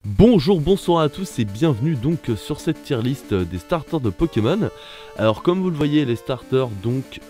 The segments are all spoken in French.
Bonjour, bonsoir à tous et bienvenue donc sur cette tier list des starters de Pokémon. Alors comme vous le voyez, les starters donc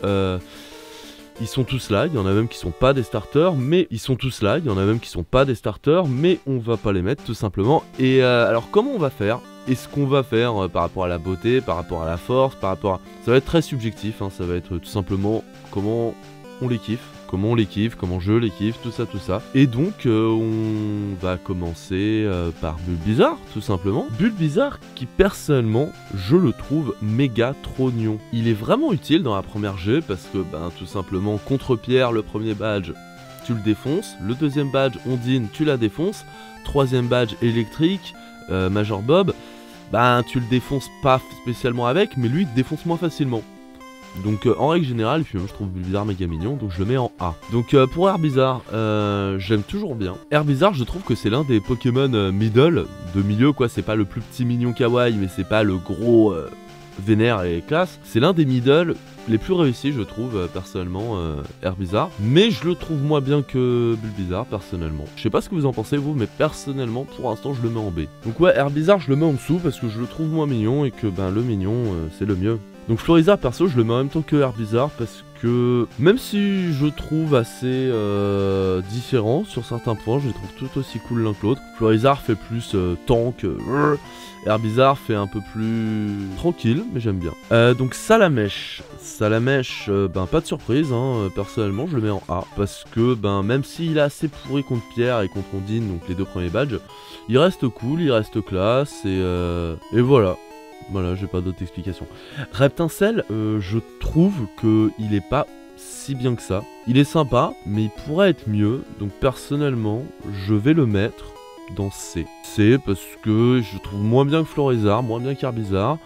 ils sont tous là, il y en a même qui sont pas des starters, mais ils sont tous là, il y en a même qui sont pas des starters, mais on va pas les mettre tout simplement. Et alors comment on va faire? Est-ce qu'on va faire par rapport à la beauté, par rapport à la force, par rapport à... Ça va être très subjectif, hein, ça va être tout simplement comment on les kiffe. Comment on les kiffe, comment je les kiffe, tout ça. Et donc on va commencer par Bulbizarre, tout simplement. Bulbizarre qui personnellement, je le trouve méga trognon. Il est vraiment utile dans la première G parce que tout simplement contre-pierre, le premier badge, tu le défonces. Le deuxième badge, Ondine, tu la défonces. Troisième badge, électrique, Major Bob, tu le défonces pas spécialement avec, mais lui il te défonce moins facilement. Donc en règle générale, puis moi je trouve Bulbizarre méga mignon, donc je le mets en A. Donc pour Herbizarre, j'aime toujours bien. Herbizarre, je trouve que c'est l'un des Pokémon middle, de milieu quoi, c'est pas le plus petit mignon kawaii, mais c'est pas le gros vénère et classe. C'est l'un des middle les plus réussis je trouve, personnellement, Herbizarre. Mais je le trouve moins bien que Bulbizarre, personnellement. Je sais pas ce que vous en pensez vous, mais personnellement, pour l'instant, je le mets en B. Donc ouais, Herbizarre, je le mets en dessous parce que je le trouve moins mignon et que le mignon, c'est le mieux. Donc Florizarre, perso, je le mets en même temps que Herbizarre parce que même si je trouve assez différent sur certains points, je les trouve tout aussi cool l'un que l'autre. Florizarre fait plus tank, Herbizarre fait un peu plus tranquille, mais j'aime bien. Donc Salamèche, pas de surprise, hein, personnellement je le mets en A parce que même s'il est assez pourri contre Pierre et contre Ondine, donc les deux premiers badges, il reste cool, il reste classe et voilà. Voilà, j'ai pas d'autre explication. Reptincelle, je trouve qu'il est pas si bien que ça. Il est sympa, mais il pourrait être mieux. Donc personnellement, je vais le mettre dans C. C parce que je trouve moins bien que Florizarre, moins bien qu'Herbizarre.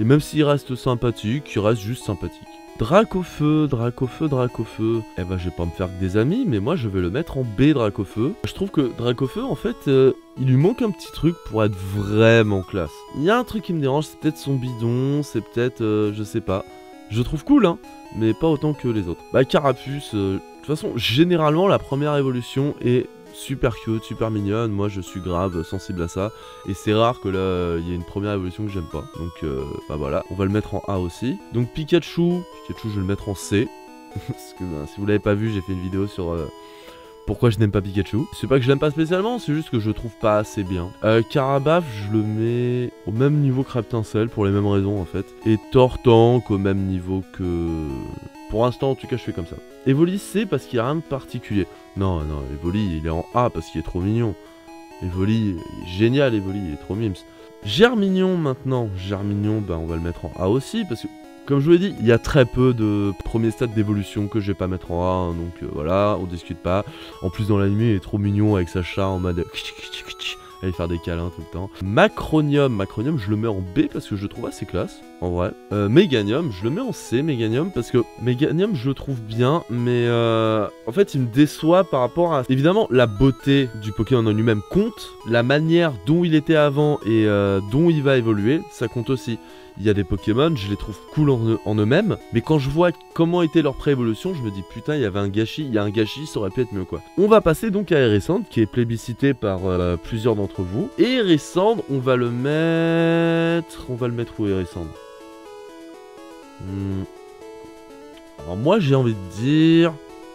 Et même s'il reste sympathique, il reste juste sympathique. Dracofeu, eh je vais pas me faire que des amis, mais moi je vais le mettre en B, Dracofeu. Je trouve que Dracofeu, en fait, il lui manque un petit truc pour être vraiment classe. Il y a un truc qui me dérange, c'est peut-être son bidon, c'est peut-être, je sais pas. Je le trouve cool, hein, mais pas autant que les autres. Carapuce, de toute façon, généralement, la première évolution est super cute, super mignonne, moi je suis grave sensible à ça, et c'est rare que là il y ait une première évolution que j'aime pas, donc voilà, on va le mettre en A aussi. Donc Pikachu, je vais le mettre en C, parce que si vous l'avez pas vu, j'ai fait une vidéo sur pourquoi je n'aime pas Pikachu. C'est pas que je l'aime pas spécialement, c'est juste que je le trouve pas assez bien. Carabaf, je le mets au même niveau que Reptincelle, pour les mêmes raisons en fait, et Tortank au même niveau que... Pour l'instant, en tout cas, je fais comme ça. Evoli, C parce qu'il n'y a rien de particulier. Non, Evoli, il est en A parce qu'il est trop mignon. Evoli, il est génial, Evoli, il est trop mimes. Germignon, maintenant. Germignon, on va le mettre en A aussi parce que, comme je vous l'ai dit, il y a très peu de premiers stades d'évolution que je vais pas mettre en A. Hein, donc voilà, on discute pas. En plus, dans l'anime, il est trop mignon avec sa chat en mode... aller faire des câlins tout le temps. Macronium, je le mets en B parce que je le trouve assez classe, en vrai. Méganium, je le mets en C, Méganium, parce que Méganium, je le trouve bien, mais en fait, il me déçoit par rapport à... Évidemment, la beauté du Pokémon en lui-même compte, la manière dont il était avant et dont il va évoluer, ça compte aussi. Il y a des Pokémon, je les trouve cool en eux-mêmes, mais quand je vois comment était leur pré-évolution, je me dis putain, il y a un gâchis, ça aurait pu être mieux quoi. On va passer donc à Hérissandre, qui est plébiscité par plusieurs d'entre vous. Et Hérissandre, on va le mettre où Hérissandre Alors moi j'ai envie de dire...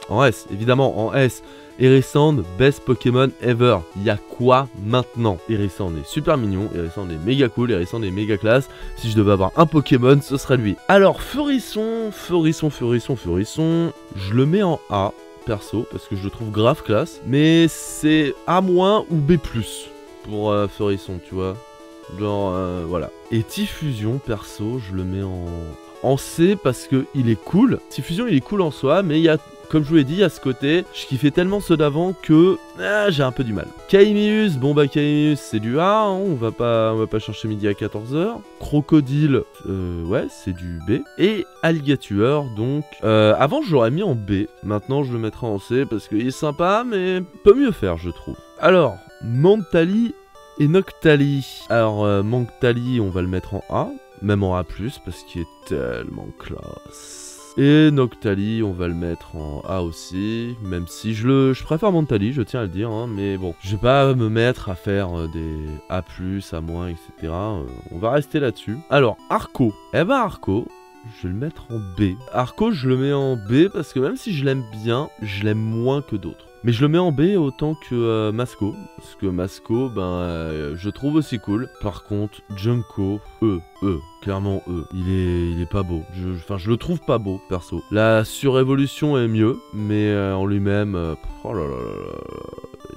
En S, évidemment, en S. Hérissandre, best Pokémon ever. Il y a quoi maintenant? Hérissandre est super mignon, Hérissandre est méga cool, Hérissandre est méga classe. Si je devais avoir un Pokémon, ce serait lui. Alors, Furisson, je le mets en A, perso, parce que je le trouve grave classe. Mais c'est A- ou B+, pour Furisson, tu vois. Genre, voilà. Et Diffusion, perso, je le mets en C, parce que il est cool. Diffusion, il est cool en soi, mais il y a... Comme je vous l'ai dit, à ce côté, je kiffais tellement ceux d'avant que j'ai un peu du mal. Caimius, Caimius, c'est du A, hein, on va pas chercher midi à 14h. Crocodile, ouais, c'est du B. Et Alligatueur, donc, avant je l'aurais mis en B, maintenant je le mettrai en C parce qu'il est sympa, mais peut mieux faire, je trouve. Alors, Mantali et Noctali. Alors, Mantali, on va le mettre en A, même en A+, parce qu'il est tellement classe. Et Noctali, on va le mettre en A aussi. Même si je préfère Mentali, je tiens à le dire. Hein, mais bon, je vais pas me mettre à faire des A+, A-, etc. On va rester là-dessus. Alors, Arco. Eh ben Arco, je vais le mettre en B. Arco, je le mets en B parce que même si je l'aime bien, je l'aime moins que d'autres. Mais je le mets en B autant que Masco. Parce que Masco, je trouve aussi cool. Par contre, Junko, clairement E. Il est pas beau. Je le trouve pas beau, perso. La surévolution est mieux, mais en lui-même, oh là là là là.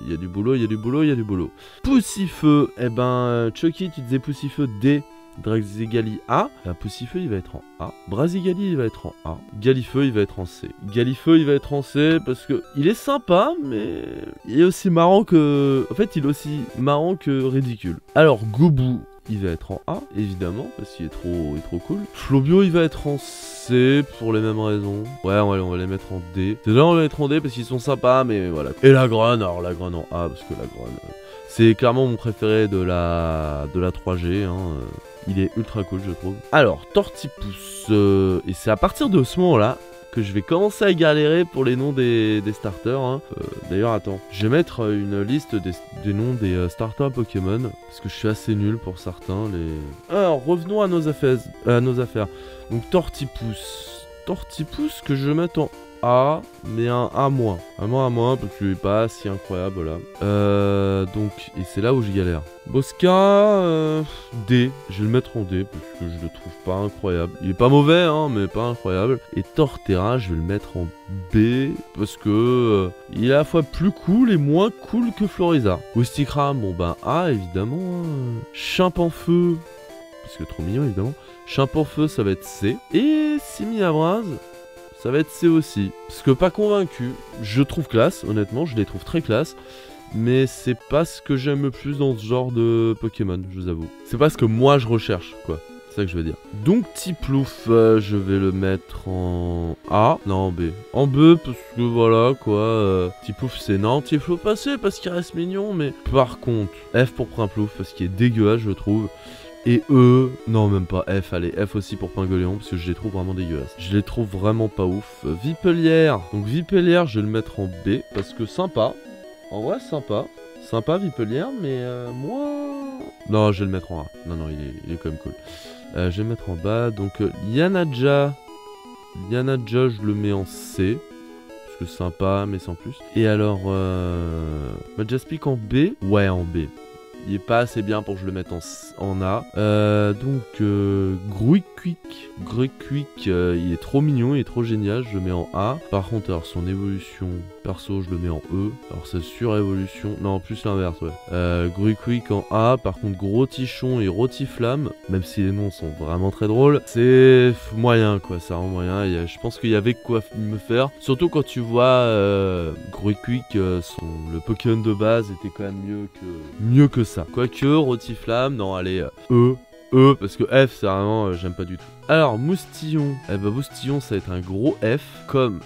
Il y a du boulot, il y a du boulot, il y a du boulot. Poussifeu, eh ben, Chucky, tu disais Poussifeu D. Draxigali A, Poussifeu il va être en A, Brasigali il va être en A, Galifeu il va être en C. Galifeu il va être en C parce que il est sympa mais il est aussi marrant que... En fait il est aussi marrant que ridicule. Alors Goubou il va être en A évidemment parce qu'il est trop cool. Flobio il va être en C pour les mêmes raisons. Ouais on va les mettre en D. Là on va les mettre en D parce qu'ils sont sympas mais voilà. Et la Grone, alors la Grone en A parce que la Grone... c'est clairement mon préféré de la 3G, hein. Il est ultra cool, je trouve. Alors, Tortipousse, et c'est à partir de ce moment-là que je vais commencer à galérer pour les noms des starters. Hein. D'ailleurs, attends, je vais mettre une liste des noms des starters Pokémon, parce que je suis assez nul pour certains. Alors, revenons à nos affaires. Donc, Tortipousse. Tortipousse que je vais mettre en A, mais un A-. Un A-, parce qu'il est pas si incroyable là. Donc, et c'est là où je galère. Bosca, D. Je vais le mettre en D, parce que je le trouve pas incroyable. Il est pas mauvais, hein, mais pas incroyable. Et Torterra, je vais le mettre en B, parce que il est à la fois plus cool et moins cool que Floriza. Wistikram, bon ben A, évidemment. Chimpanfeu, parce que trop mignon, évidemment. Chimpanfeu, ça va être C. Et Simiabras, ça va être C aussi. Parce que pas convaincu. Je trouve classe, honnêtement, je les trouve très classe. Mais c'est pas ce que j'aime le plus dans ce genre de Pokémon, je vous avoue. C'est pas ce que moi je recherche, quoi. C'est ça que je veux dire. Donc Tiplouf, je vais le mettre en A. Non, en B. En B, parce que voilà, quoi. Tiplouf, c'est non. Tiplouf, pas C, parce qu'il reste mignon, mais... Par contre, F pour Primplouf, parce qu'il est dégueulasse, je trouve. Et E, non même pas F, allez F aussi pour Pingoléon parce que je les trouve vraiment dégueulasses. Je les trouve vraiment pas ouf. Vipelière, donc Vipelière je vais le mettre en B parce que sympa. En vrai sympa. Sympa Vipelière mais moi... Non je vais le mettre en A. Non il est quand même cool. Je vais le mettre en bas. Donc Yanaja je le mets en C. Parce que sympa mais sans plus. Et alors Majaspic en B. Ouais en B. Il est pas assez bien pour que je le mette en A. Donc, Gruiquick, il est trop mignon, il est trop génial, je le mets en A. Par contre, alors son évolution, perso, je le mets en E. Alors sa surévolution, non, plus l'inverse, ouais. Gruiquick en A. Par contre, Grotichon et Rotiflamme, même si les noms sont vraiment très drôles, c'est moyen, quoi, ça rend moyen. Je pense qu'il y avait quoi me faire. Surtout quand tu vois Gruiquick, le Pokémon de base était quand même mieux que ça. Quoique, Rotiflamme, non, allez, E, parce que F, c'est vraiment, j'aime pas du tout. Alors, Moustillon. Eh ben, Moustillon, ça va être un gros F, comme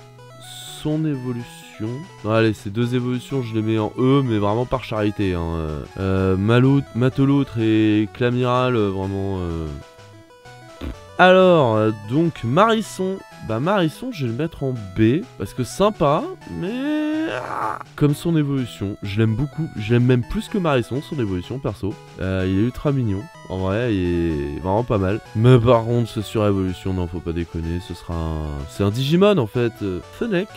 son évolution. Non, allez, ces deux évolutions, je les mets en E, mais vraiment par charité. Hein. Mateloutre et Clamiral, vraiment... Alors, donc, Marisson. Bah, Marisson, je vais le mettre en B, parce que sympa, mais... Comme son évolution, je l'aime beaucoup. Je l'aime même plus que Marisson, son évolution, perso. Il est ultra mignon. En vrai, il est vraiment pas mal. Mais par contre, ce surévolution, non, faut pas déconner. Ce sera c'est un Digimon, en fait. Fennec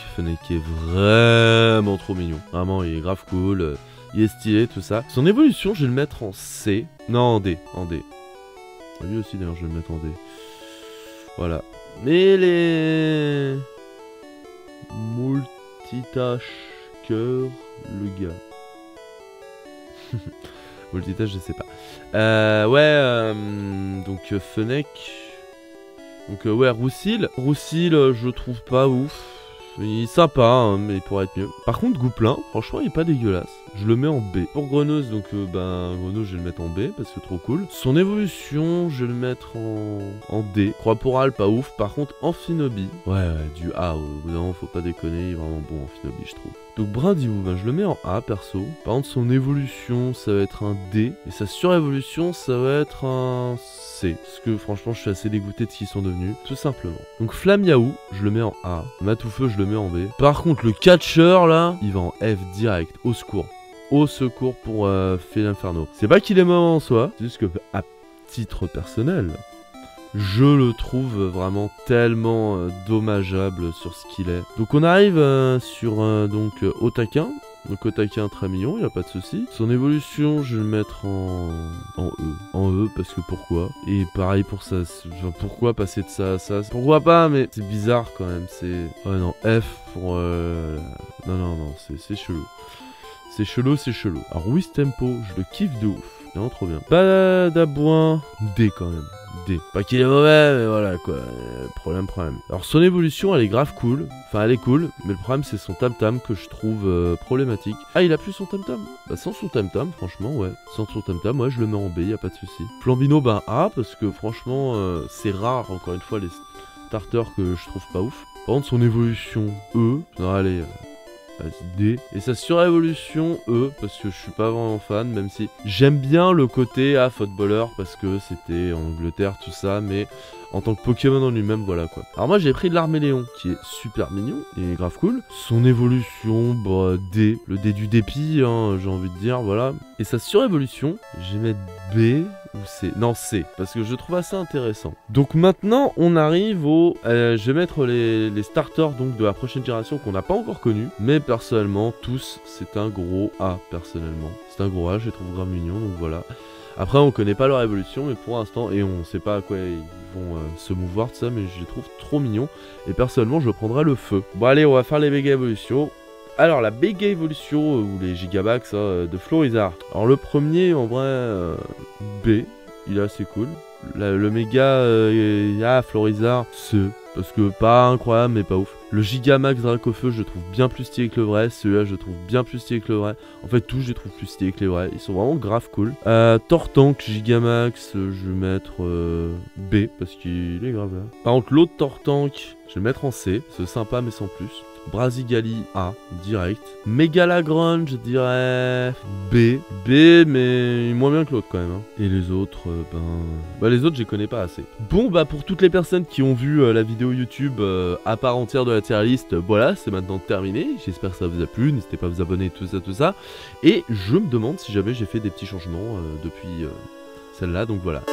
est vraiment trop mignon. Vraiment, il est grave cool. Il est stylé, tout ça. Son évolution, je vais le mettre en C. Non, en D. Lui aussi, d'ailleurs, je vais le mettre en D. Voilà. Mais les... Multitâche cœur, le gars. Multitâche, je sais pas. Donc Fennec. Donc ouais, Roussil, je trouve pas ouf. Il est sympa, hein, mais il pourrait être mieux. Par contre, Gouplin, franchement, il est pas dégueulasse. Je le mets en B. Pour Greneuse, donc Greneuse, je vais le mettre en B parce que trop cool. Son évolution, je vais le mettre en D. Croix-Poral, pas ouf. Par contre, Amphinobi, ouais, du A. Au bout d'un moment, faut pas déconner, il est vraiment bon, Amphinobi, je trouve. Donc Brindivou, ben, je le mets en A perso. Par contre son évolution ça va être un D. Et sa surévolution ça va être un C. Parce que franchement je suis assez dégoûté de ce qu'ils sont devenus. Tout simplement. Donc Flamiaou, je le mets en A. Matoufeu je le mets en B. Par contre le catcheur là, il va en F direct. Au secours. Au secours pour Félinferno. C'est pas qu'il est mauvais en soi. C'est juste que à titre personnel, je le trouve vraiment tellement dommageable sur ce qu'il est. Donc on arrive sur Otaquin. Donc Otaquin très mignon, il a pas de souci. Son évolution, je vais le mettre en E. En E parce que pourquoi. Et pareil pour ça. Pourquoi passer de ça à ça? Pourquoi pas, mais c'est bizarre quand même. C'est... Ouais non, F pour... Non, c'est chelou. C'est chelou. Alors Wistempo, je le kiffe de ouf. Non, trop bien. Badabouin, D quand même. D. Pas qu'il est mauvais, mais voilà quoi. Problème. Alors son évolution, elle est grave cool. Enfin, elle est cool, mais le problème c'est son tam-tam que je trouve problématique. Ah, il a plus son tam-tam? Bah sans son tam-tam, franchement, ouais. Sans son tam-tam, ouais, je le mets en B, y a pas de souci. Flambino, ben A, parce que franchement, c'est rare, encore une fois, les starters que je trouve pas ouf. Par contre, son évolution E, non, allez... D. Et sa surévolution E, parce que je suis pas vraiment fan, même si j'aime bien le côté footballeur, parce que c'était en Angleterre, tout ça, mais en tant que Pokémon en lui-même, voilà quoi. Alors moi j'ai pris de l'Arméléon, qui est super mignon et grave cool. Son évolution, bah D, le D du dépit, hein, j'ai envie de dire, voilà. Et sa surévolution, je vais mettre B ou C. Non, C, parce que je trouve assez intéressant. Donc maintenant, on arrive au... je vais mettre les starters donc de la prochaine génération qu'on n'a pas encore connus, mais personnellement, tous, c'est un gros A, personnellement. C'est un gros A, je les trouve grave mignons, donc voilà. Après, on connaît pas leur évolution, mais pour l'instant, et on sait pas à quoi ils vont se mouvoir, tout ça, mais je les trouve trop mignons. Et personnellement, je prendrai le feu. Bon, allez, on va faire les méga évolutions. Alors, la méga évolution, ou les Gigamax de Florizard. Alors, le premier, en vrai, B, il est assez cool. Le méga Florizard, C. Parce que pas incroyable, mais pas ouf. Le Gigamax Dracofeu, je le trouve bien plus stylé que le vrai. Celui-là, je le trouve bien plus stylé que le vrai. En fait, tous, je les trouve plus stylés que les vrais. Ils sont vraiment grave cool. Tortank Gigamax, je vais mettre B, parce qu'il est grave là. Par contre, l'autre Tortank, je vais le mettre en C. C'est sympa, mais sans plus. Brasigali A, direct. Megalagrun, je dirais B. B, mais moins bien que l'autre quand même. Hein. Et les autres, les autres, je les connais pas assez. Bon, bah, pour toutes les personnes qui ont vu la vidéo YouTube à part entière de la tier list, voilà, c'est maintenant terminé. J'espère que ça vous a plu. N'hésitez pas à vous abonner, tout ça. Et je me demande si jamais j'ai fait des petits changements depuis celle-là, donc voilà.